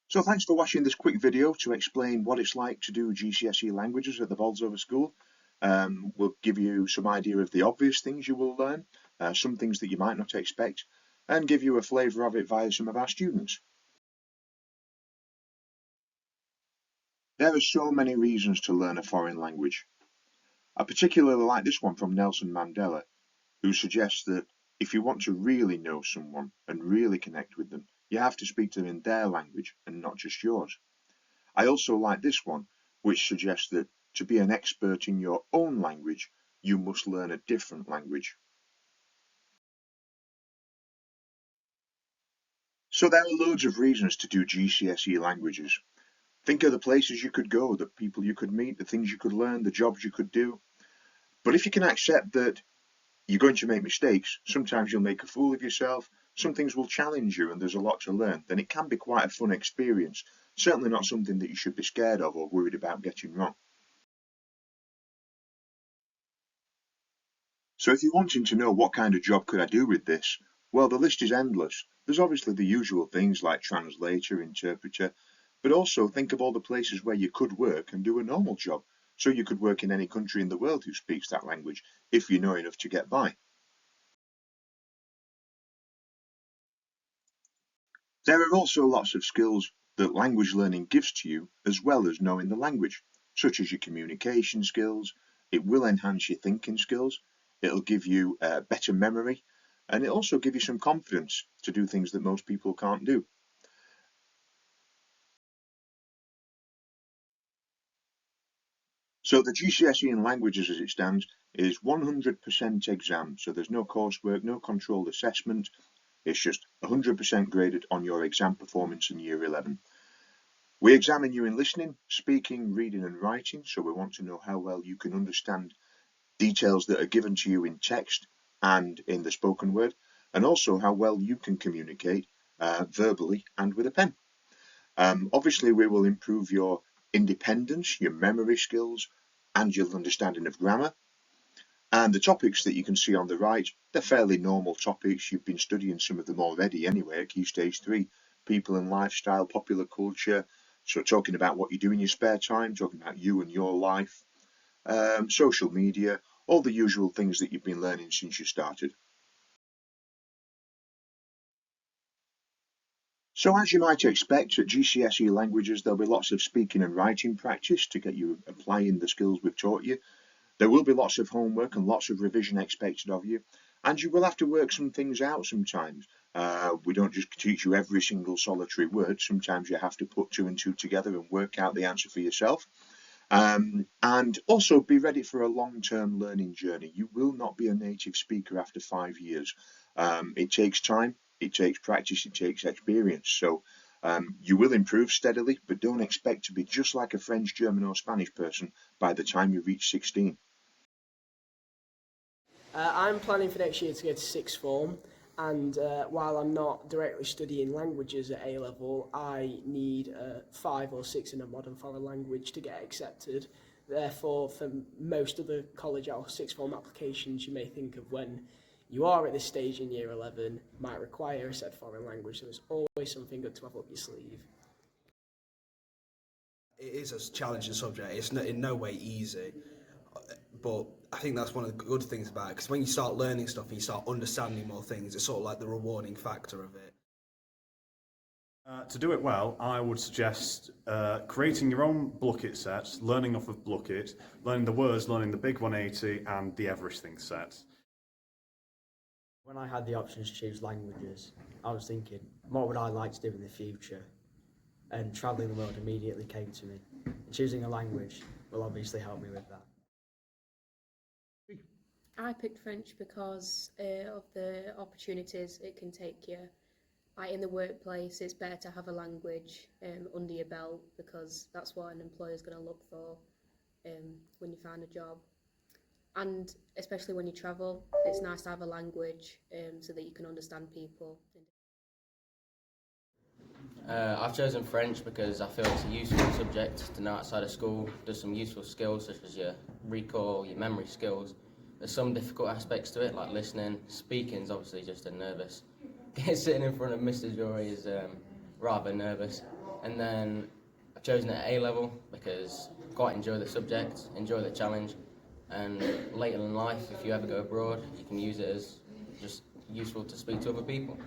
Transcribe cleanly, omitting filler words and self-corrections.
So thanks for watching this quick video to explain what it's like to do GCSE languages at the Bolsover School. We'll give you some idea of the obvious things you will learn, some things that you might not expect, and give you a flavour of it via some of our students. There are so many reasons to learn a foreign language. I particularly like this one from Nelson Mandela, who suggests that if you want to really know someone and really connect with them, you have to speak to them in their language and not just yours. I also like this one, which suggests that to be an expert in your own language, you must learn a different language. So there are loads of reasons to do GCSE languages. Think of the places you could go, the people you could meet, the things you could learn, the jobs you could do. But if you can accept that you're going to make mistakes, sometimes you'll make a fool of yourself, some things will challenge you and there's a lot to learn, then it can be quite a fun experience. Certainly not something that you should be scared of or worried about getting wrong. So if you're wanting to know what kind of job could I do with this, well, the list is endless. There's obviously the usual things like translator, interpreter, but also think of all the places where you could work and do a normal job. So you could work in any country in the world who speaks that language, if you know enough to get by. There are also lots of skills that language learning gives to you as well as knowing the language, such as your communication skills. It will enhance your thinking skills, it'll give you better memory, and it'll also give you some confidence to do things that most people can't do. So the GCSE in languages as it stands is 100% exam, so there's no coursework, no controlled assessment, it's just 100% graded on your exam performance in year 11. We examine you in listening, speaking, reading and writing, so we want to know how well you can understand details that are given to you in text and in the spoken word, and also how well you can communicate verbally and with a pen. Obviously, we will improve your independence, your memory skills, and your understanding of grammar. And the topics that you can see on the right, they're fairly normal topics. You've been studying some of them already anyway at Key Stage 3. People and lifestyle, popular culture, so talking about what you do in your spare time, talking about you and your life, social media, all the usual things that you've been learning since you started. So as you might expect at GCSE languages, there'll be lots of speaking and writing practice to get you applying the skills we've taught you. There will be lots of homework and lots of revision expected of you, and you will have to work some things out sometimes. We don't just teach you every single solitary word. Sometimes you have to put two and two together and work out the answer for yourself. And also be ready for a long-term learning journey. You will not be a native speaker after 5 years. It takes time, it takes practice, it takes experience. So you will improve steadily, but don't expect to be just like a French, German or Spanish person by the time you reach 16. I'm planning for next year to go to sixth form, and while I'm not directly studying languages at A level, I need 5 or 6 in a modern foreign language to get accepted. Therefore, for most of the college or sixth form applications you may think of when you are at this stage in year 11 might require a said foreign language, so it's always something good to have up your sleeve. It is a challenging subject. It's in no way easy, but I think that's one of the good things about it, because when you start learning stuff and you start understanding more things, it's sort of like the rewarding factor of it. To do it well, I would suggest creating your own Blockit sets, learning off of Blockit, learning the words, learning the Big 180 and the Everything set. When I had the option to choose languages, I was thinking, what would I like to do in the future? And travelling the world immediately came to me. And choosing a language will obviously help me with that. I picked French because of the opportunities it can take you. Like in the workplace, it's better to have a language under your belt because that's what an employer's going to look for when you find a job. And especially when you travel, it's nice to have a language so that you can understand people. I've chosen French because I feel it's a useful subject to know outside of school. There's some useful skills such as your recall, your memory skills. There's some difficult aspects to it like listening. Speaking's obviously just a nervous. Sitting in front of Mr. Jory is rather nervous. And then I've chosen it at A level because I quite enjoy the subject, enjoy the challenge, and later in life, if you ever go abroad, you can use it as just useful to speak to other people.